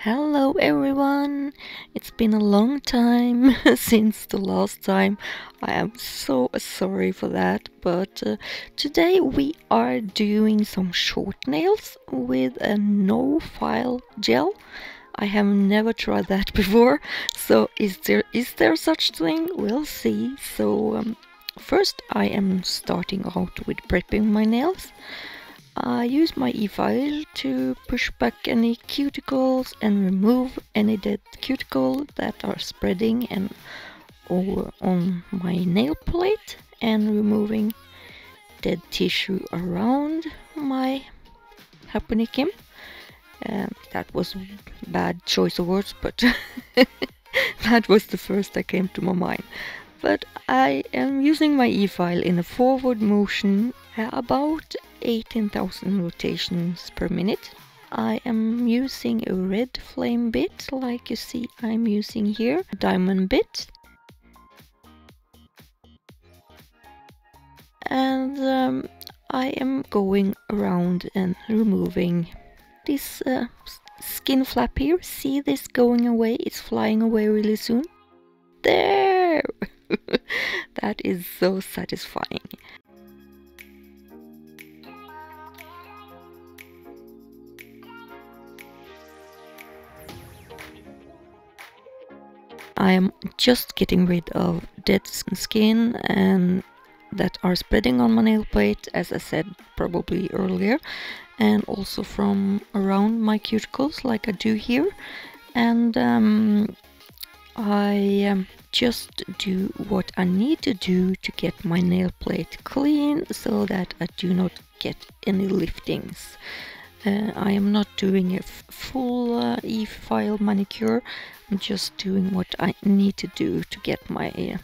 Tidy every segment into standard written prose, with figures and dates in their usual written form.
Hello everyone! It's been a long time since the last time. I am so sorry for that, but today we are doing some short nails with a no-file gel. I have never tried that before, so is there such thing? We'll see. So first I am starting out with prepping my nails. I use my e-file to push back any cuticles and remove any dead cuticle that are spreading and over on my nail plate, and removing dead tissue around my happonikim. That was bad choice of words, but that was the first that came to my mind. But I am using my e-file in a forward motion, about 18,000 rotations per minute. I am using a red flame bit, like you see I'm using here, a diamond bit. And I am going around and removing this skin flap here. See this going away? It's flying away really soon. There! That is so satisfying. I am just getting rid of dead skin and that are spreading on my nail plate, as I said probably earlier, and also from around my cuticles, like I do here. And I just do what I need to do to get my nail plate clean, so that I do not get any liftings. I am not doing a full e-file manicure. I'm just doing what I need to do to get my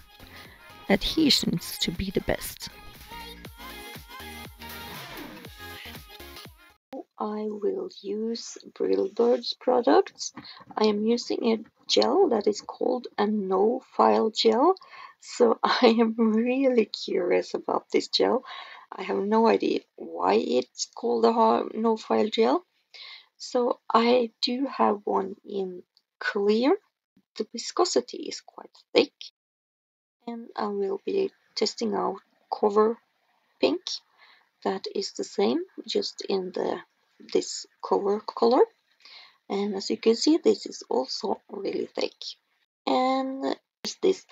adhesions to be the best. I will use Brillbird's products. I am using a gel that is called a no-file gel. So I am really curious about this gel. I have no idea why it's called a no-file gel. So I do have one in clear. The viscosity is quite thick. And I will be testing out cover pink. That is the same, just in this cover color. And as you can see, this is also really thick. And there's this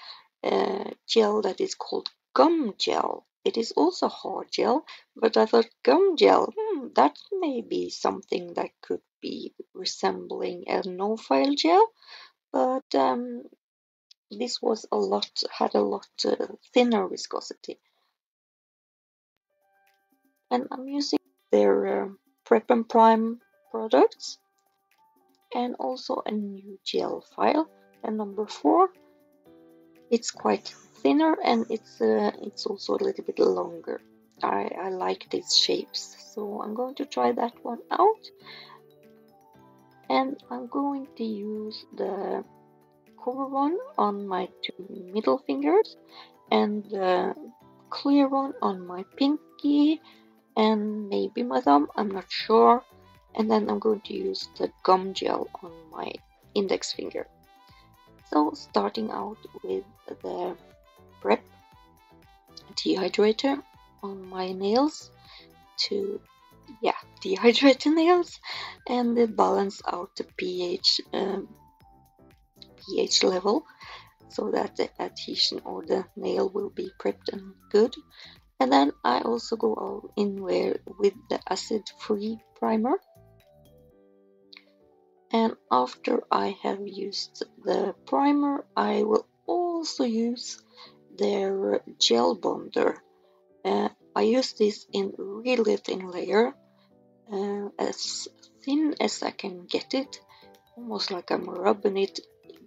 gel that is called gum gel. It is also hard gel, but I thought gum gel, that may be something that could be resembling a no-file gel. But this was had a lot thinner viscosity. And I'm using their Prep and Prime products, and also a new gel file, and number 4. It's quite thinner, and it's also a little bit longer. I like these shapes, so I'm going to try that one out. And I'm going to use the cover one on my 2 middle fingers, and the clear one on my pinky and maybe my thumb, I'm not sure. And then I'm going to use the gum gel on my index finger. So starting out with the Prep Dehyrdrator on my nails to dehydrate the nails and balance out the pH level, so that the adhesion or the nail will be prepped and good. And then I also go all in with the acid-free primer. And after I have used the primer, I will also use their gel bonder. I use this in really thin layer, as thin as I can get it, almost like I'm rubbing it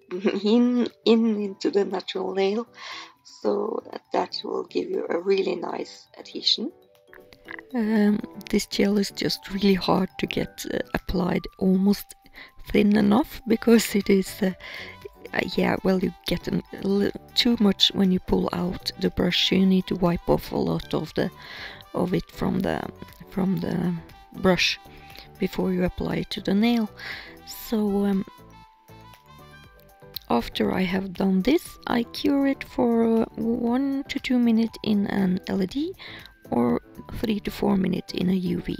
into the natural nail, so that will give you a really nice adhesion. This gel is just really hard to get applied almost thin enough, because it is you get a little too much when you pull out the brush. You need to wipe off a lot of it from the brush before you apply it to the nail. So after I have done this, I cure it for 1 to 2 minutes in an LED or 3 to 4 minutes in a UV.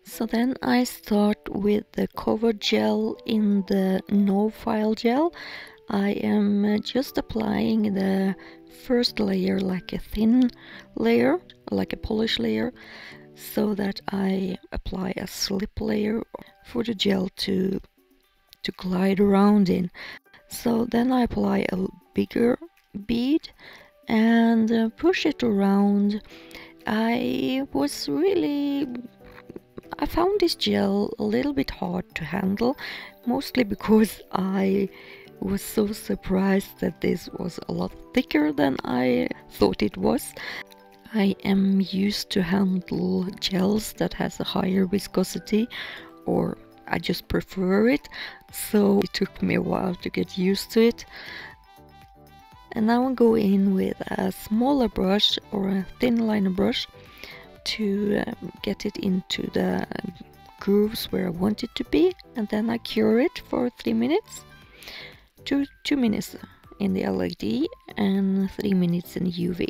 So then I start with the cover gel in the no file gel. I am just applying the first layer like a thin layer, like a polish layer, so that I apply a slip layer for the gel to glide around in. So then I apply a bigger bead and push it around. I found this gel a little bit hard to handle, mostly because I was so surprised that this was a lot thicker than I thought it was. I am used to handle gels that has a higher viscosity, or I just prefer it, so it took me a while to get used to it. And now I'll go in with a smaller brush or a thin liner brush to get it into the grooves where I want it to be, and then I cure it for 3 minutes. 2 minutes in the LED and 3 minutes in UV.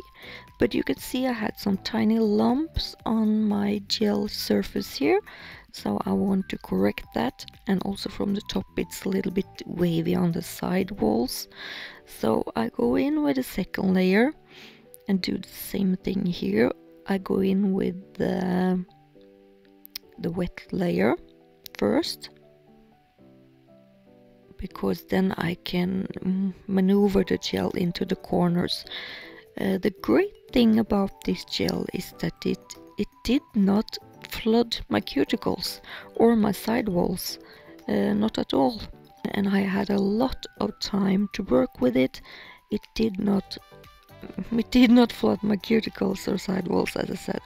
But you can see I had some tiny lumps on my gel surface here, so I want to correct that. And also from the top it's a little bit wavy on the side walls, so I go in with a second layer and do the same thing here. I go in with the wet layer first, because then I can maneuver the gel into the corners. The great thing about this gel is that it did not flood my cuticles or my side walls, not at all. And I had a lot of time to work with it. It did not flood my cuticles or side walls, as I said.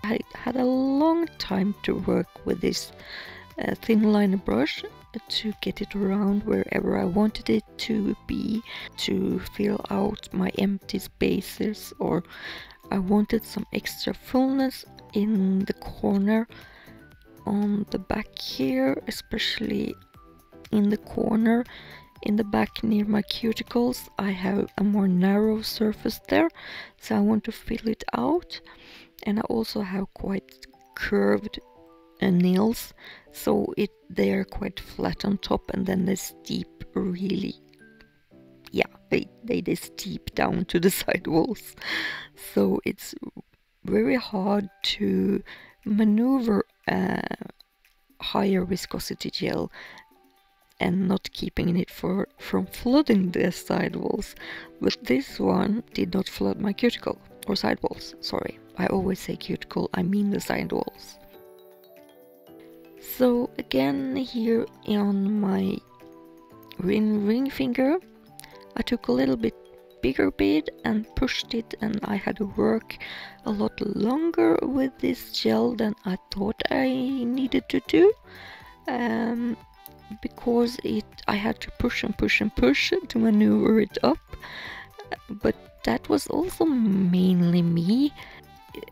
I had a long time to work with this thin liner brush to get it around wherever I wanted it to be, to fill out my empty spaces, or I wanted some extra fullness in the corner on the back here, especially in the corner in the back near my cuticles. I have a more narrow surface there, so I want to fill it out. And I also have quite curved nails, so they are quite flat on top, and then they steep really, yeah, they steep down to the side walls. So it's very hard to maneuver a higher viscosity gel and not keeping it from flooding the side walls. But this one did not flood my cuticle or side walls. Sorry, I always say cuticle, I mean the side walls. So again, here on my ring finger, I took a little bit bigger bead and pushed it, and I had to work a lot longer with this gel than I thought I needed to do, because I had to push and push and push to maneuver it up. But that was also mainly me.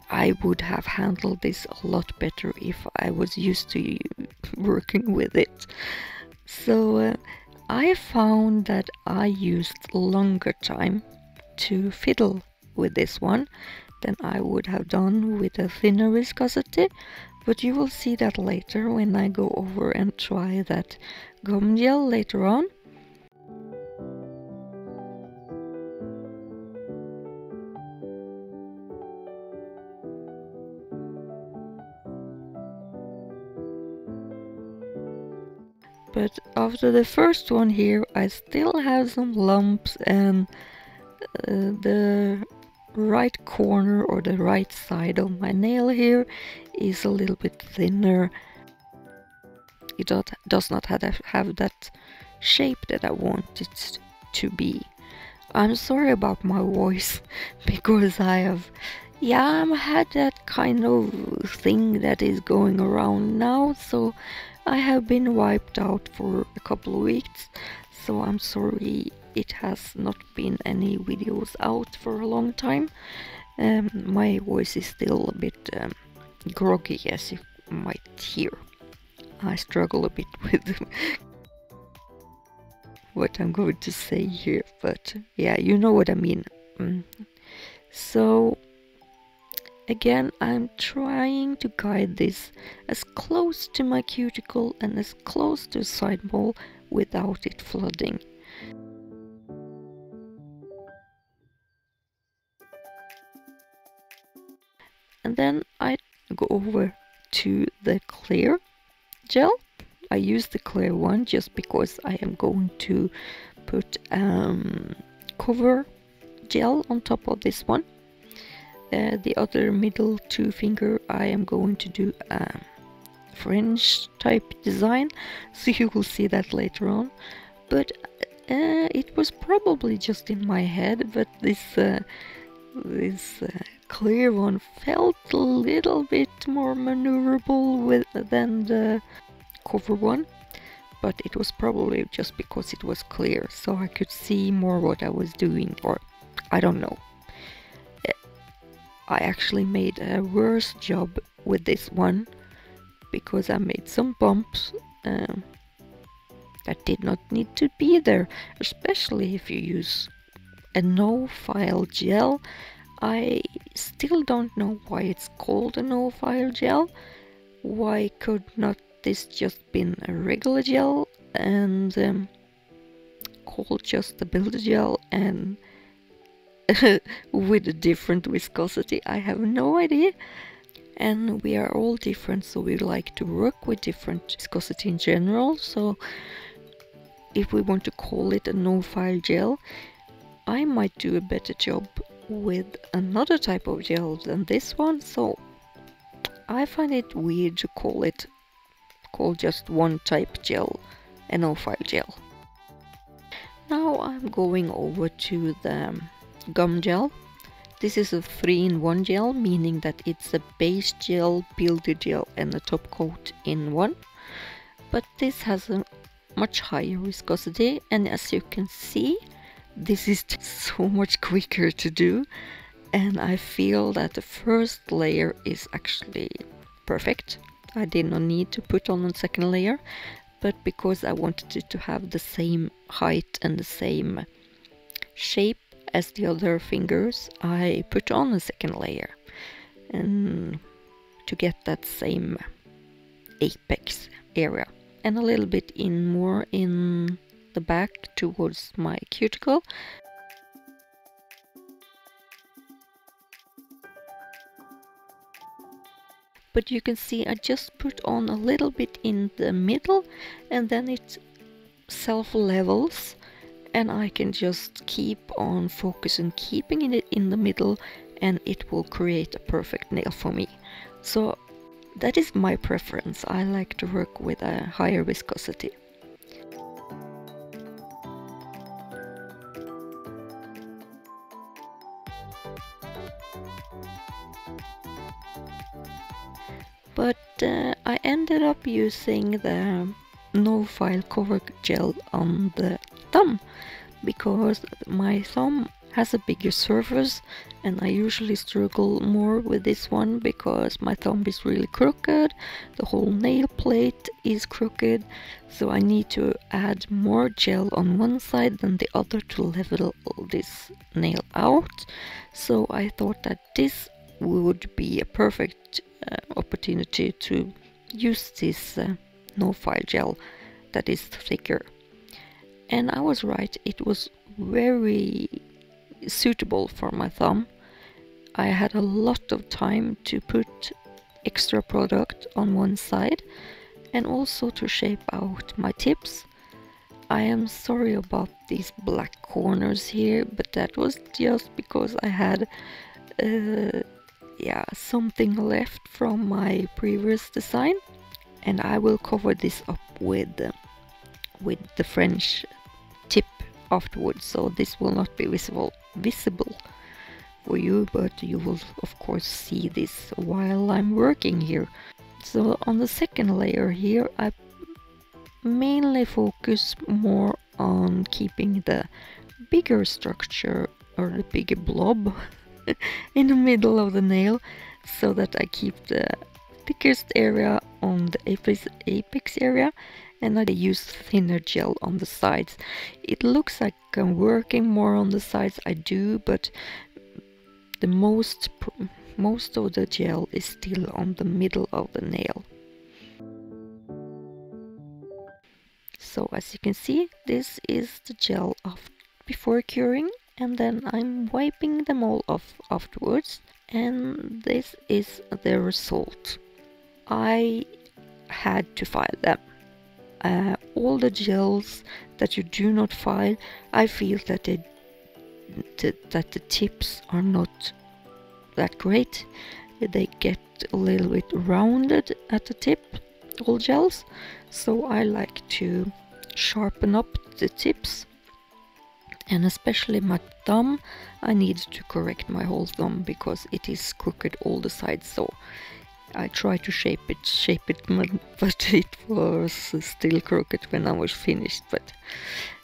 I would have handled this a lot better if I was used to working with it. So I found that I used longer time to fiddle with this one than I would have done with a thinner viscosity, but you will see that later when I go over and try that gum gel later on. But after the first one here, I still have some lumps, and the right corner or the right side of my nail here is a little bit thinner. It does not have that shape that I want it to be. I'm sorry about my voice, because I have had that kind of thing that is going around now, so I have been wiped out for a couple of weeks, so I'm sorry it has not been any videos out for a long time. My voice is still a bit groggy, as you might hear. I struggle a bit with what I'm going to say here, but yeah, you know what I mean. So again, I'm trying to guide this as close to my cuticle and as close to the side mole without it flooding. And then I go over to the clear gel. I use the clear one just because I am going to put cover gel on top of this one. The other middle two finger I am going to do a French type design, so you will see that later on. But it was probably just in my head, but this clear one felt a little bit more maneuverable than the cover one, but it was probably just because it was clear, so I could see more what I was doing, or I don't know. I actually made a worse job with this one because I made some bumps that did not need to be there, especially if you use a no-file gel. I still don't know why it's called a no-file gel. Why could not this just been a regular gel and called just the builder gel and with a different viscosity? I have no idea. And we are all different, so we like to work with different viscosity in general. So if we want to call it a no-file gel, I might do a better job with another type of gel than this one, so I find it weird to call just one type gel a no-file gel. Now I'm going over to the gum gel. This is a 3-in-1 gel, meaning that it's a base gel, builder gel and a top coat in one. But this has a much higher viscosity, and as you can see, this is so much quicker to do, and I feel that the first layer is actually perfect. I did not need to put on a second layer, but because I wanted it to have the same height and the same shape as the other fingers, I put on a second layer and to get that same apex area, and a little bit more in the back towards my cuticle. But you can see I just put on a little bit in the middle, and then it self-levels, and I can just keep on focusing, keeping it in the middle, and it will create a perfect nail for me. So that is my preference. I like to work with a higher viscosity. But I ended up using the no-file cover gel on the thumb because my thumb has a bigger surface, and I usually struggle more with this one because my thumb is really crooked, the whole nail plate is crooked, so I need to add more gel on one side than the other to level this nail out. So I thought that this would be a perfect opportunity to use this no-file gel that is thicker. And I was right, it was very suitable for my thumb. I had a lot of time to put extra product on one side and also to shape out my tips. I am sorry about these black corners here, but that was just because I had something left from my previous design, and I will cover this up with the French tip afterwards, so this will not be visible for you, but you will of course see this while I'm working here. So on the second layer here, I mainly focus more on keeping the bigger structure or the bigger blob in the middle of the nail, so that I keep the thickest area on the apex area, and I use thinner gel on the sides. It looks like I'm working more on the sides, I do, but the most of the gel is still on the middle of the nail. So as you can see, this is the gel before curing, and then I'm wiping them all off afterwards, and this is the result. I had to file them. All the gels that you do not file, I feel that the tips are not that great. They get a little bit rounded at the tip, all gels, so I like to sharpen up the tips, and especially my thumb. I need to correct my whole thumb because it is crooked all the sides, so I try to shape it, but it was still crooked when I was finished. But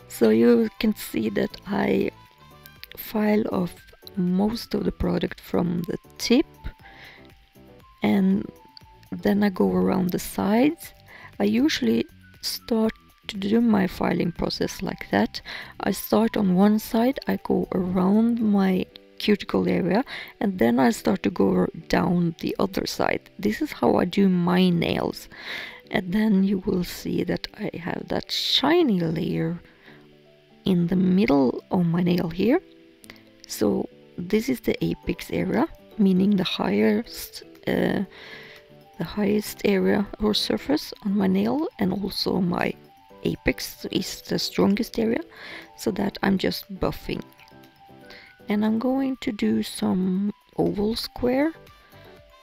so you can see that I file off most of the product from the tip, and then I go around the sides. I usually start to do my filing process like that. I start on one side, I go around my cuticle area, and then I start to go down the other side. This is how I do my nails, and then you will see that I have that shiny layer in the middle of my nail here. So this is the apex area, meaning the highest area or surface on my nail, and also my apex is the strongest area, so that I'm just buffing. And I'm going to do some oval square,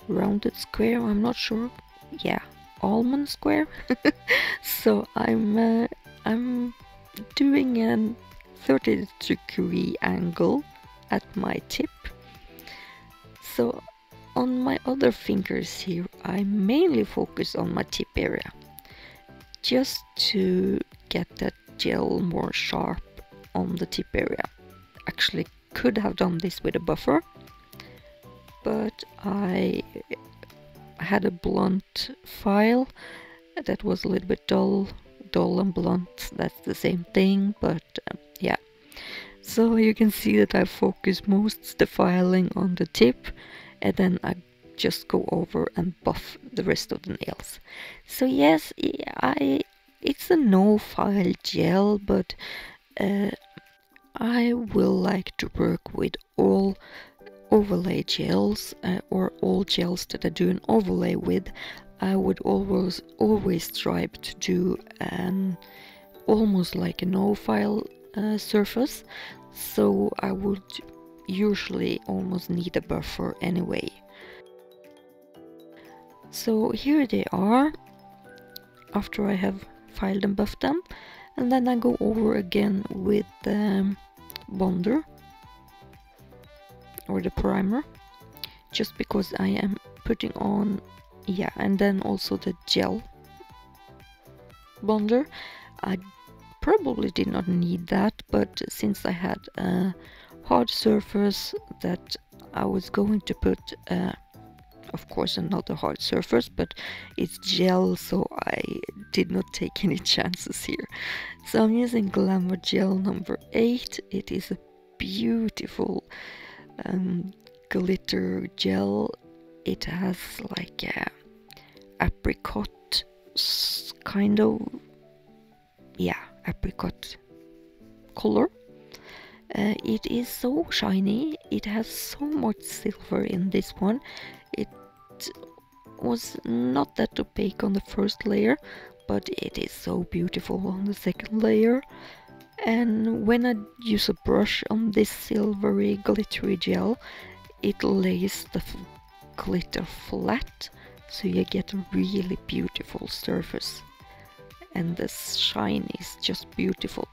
rounded square, I'm not sure, yeah, almond square. So I'm doing a 30-degree angle at my tip. So on my other fingers here, I mainly focus on my tip area, just to get that gel more sharp on the tip area. Actually could have done this with a buffer, but I had a blunt file that was a little bit dull and blunt, that's the same thing, but yeah. So you can see that I focus most the filing on the tip, and then I just go over and buff the rest of the nails. So yes, it's a no file gel, but I will like to work with all overlay gels, or all gels that I do an overlay with. I would always strive to do almost like a no file surface, so I would usually almost need a buffer anyway. So here they are after I have filed and buffed them, and then I go over again with the bonder or the primer, just because I am putting on, yeah, and then also the gel bonder. I probably did not need that, but since I had a hard surface that I was going to put, of course another hard surface, but it's gel, so I did not take any chances here. So I'm using Glamour Gel No08. It is a beautiful glitter gel. It has like a apricot kind of, yeah, apricot color. It is so shiny. It has so much silver in this one. It was not that opaque on the first layer, but it is so beautiful on the second layer. And when I use a brush on this silvery glittery gel, it lays the glitter flat, so you get a really beautiful surface, and the shine is just beautiful.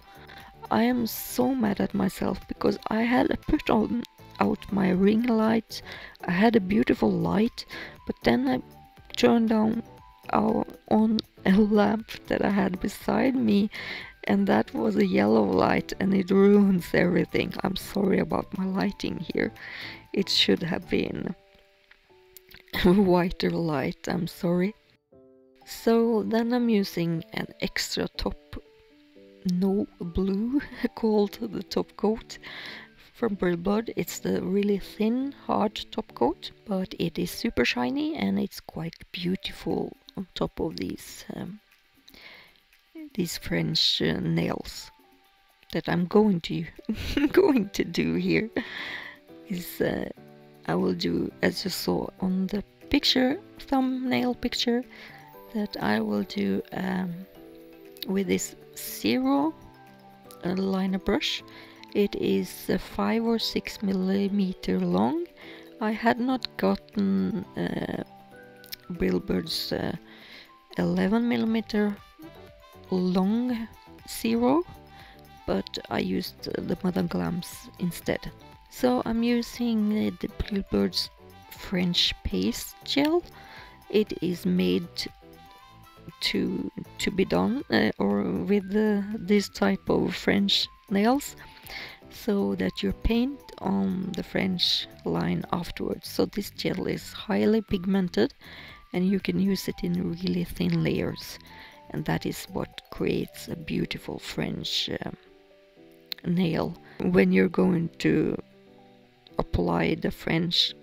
I am so mad at myself because I had put out my ring light. I had a beautiful light, but then I turned on a lamp that I had beside me, And that was a yellow light and it ruins everything. I'm sorry about my lighting here. It should have been a whiter light, I'm sorry. So then I'm using an extra top, no blue, called the top coat from Brillbird. It's the really thin, hard top coat, but it is super shiny and it's quite beautiful on top of these French nails that I'm going to going to do here. Is I will do, as you saw on the picture, thumbnail picture, that I will do with this zero liner brush. It is 5 or 6 millimeter long. I had not gotten Brillbird's 11 millimeter long zero, but I used the Madame Glam's instead. So I'm using the Brillbird's French paste gel. It is made to be done or with this type of French nails, so that you paint on the French line afterwards. So this gel is highly pigmented and you can use it in really thin layers, and that is what creates a beautiful French nail when you're going to apply the French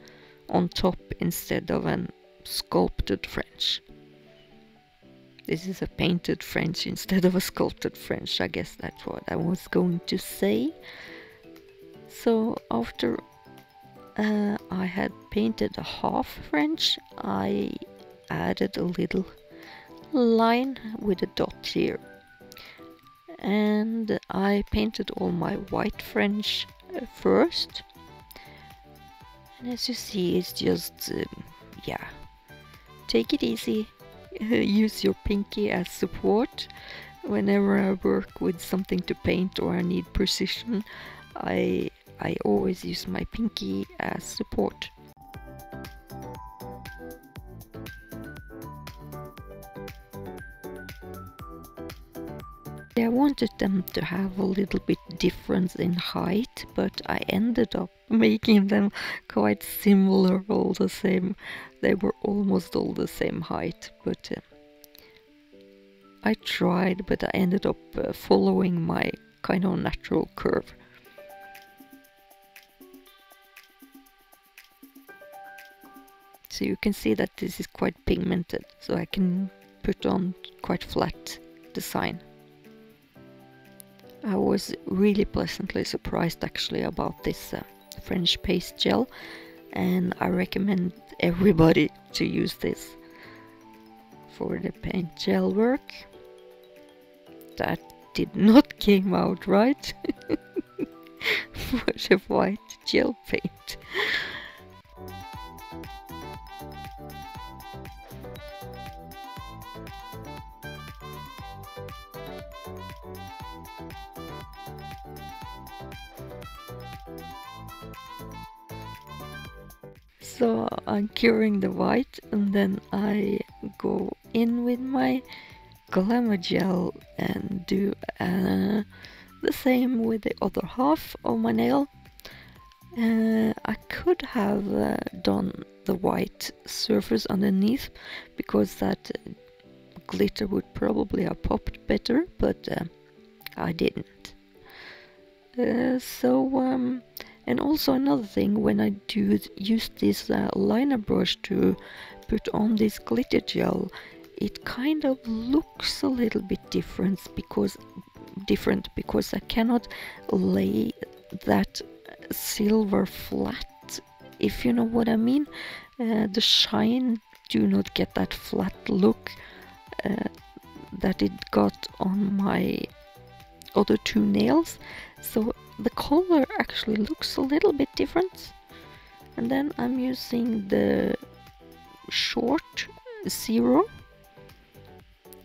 on top instead of a sculpted French. This is a painted French instead of a sculpted French. I guess that's what I was going to say. So after I had painted a half French, I added a little line with a dot here. And I painted all my white French first. And as you see, it's just, yeah, take it easy. Use your pinky as support. Whenever I work with something to paint or I need precision, I always use my pinky as support. I wanted them to have a little bit difference in height, but I ended up making them quite similar, all the same. They were almost all the same height, but I tried, but I ended up following my kind of natural curve. So you can see that this is quite pigmented, so I can put on quite flat design. I was really pleasantly surprised actually about this French paste gel, and I recommend everybody to use this for the paint gel work. That did not came out right for the white gel paint. So I'm curing the white, and then I go in with my Glamour Gel and do the same with the other half of my nail. I could have done the white surface underneath, because that glitter would probably have popped better, but I didn't. And also another thing, when I use this liner brush to put on this glitter gel, it kind of looks a little bit different because I cannot lay that silver flat, if you know what I mean. The shine do not get that flat look that it got on my other two nails, so the color actually looks a little bit different. And then I'm using the short zero,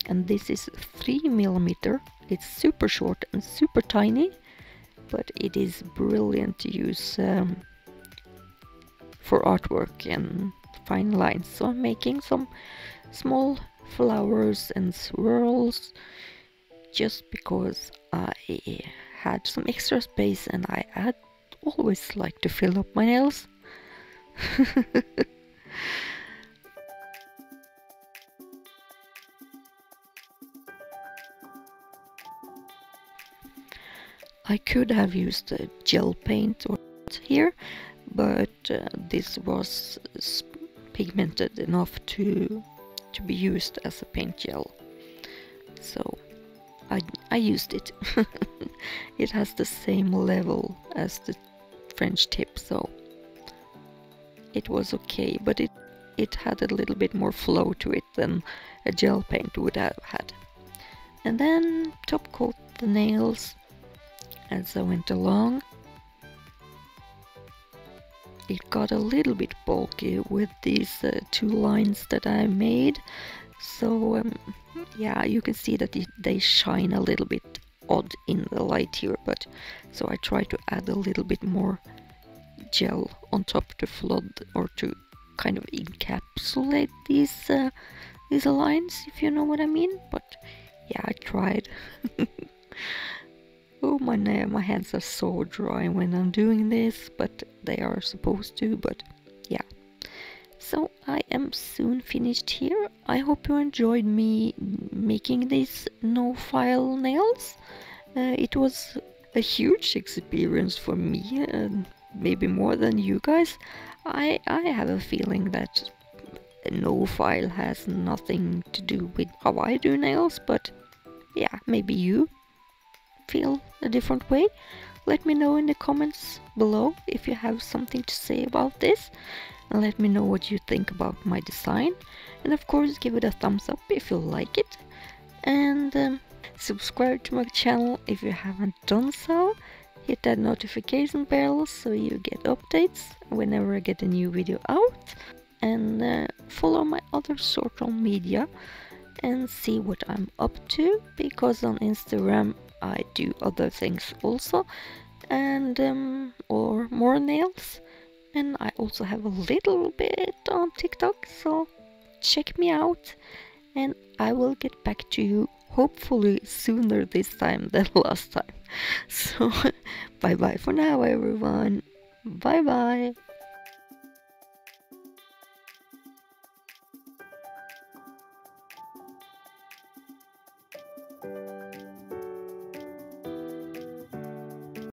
and this is 3 millimeter. It's super short and super tiny, but it is brilliant to use for artwork and fine lines. So I'm making some small flowers and swirls just because I had some extra space and I had always liked to fill up my nails. I could have used a gel paint or here, but this was pigmented enough to be used as a paint gel, so I used it. It has the same level as the French tip, so it was okay, but it had a little bit more flow to it than a gel paint would have had. And then top coat the nails as I went along. It got a little bit bulky with these 2 lines that I made, so yeah, you can see that they shine a little bit odd in the light here, but so I try to add a little bit more gel on top to flood or to kind of encapsulate these lines, if you know what I mean. But yeah, I tried. Oh, my hands are so dry when I'm doing this, but they are supposed to, but yeah. So I am soon finished here. I hope you enjoyed me making these no-file nails. It was a huge experience for me, maybe more than you guys. I have a feeling that no-file has nothing to do with how I do nails, but yeah, maybe you feel a different way. Let me know in the comments below if you have something to say about this, and let me know what you think about my design, and of course give it a thumbs up if you like it, and subscribe to my channel if you haven't done so. Hit that notification bell so you get updates whenever I get a new video out, and follow my other social media and see what I'm up to, because on Instagram I do other things also, and or more nails, and I also have a little bit on TikTok, so check me out, and I will get back to you hopefully sooner this time than last time. So bye bye for now, everyone. Bye bye.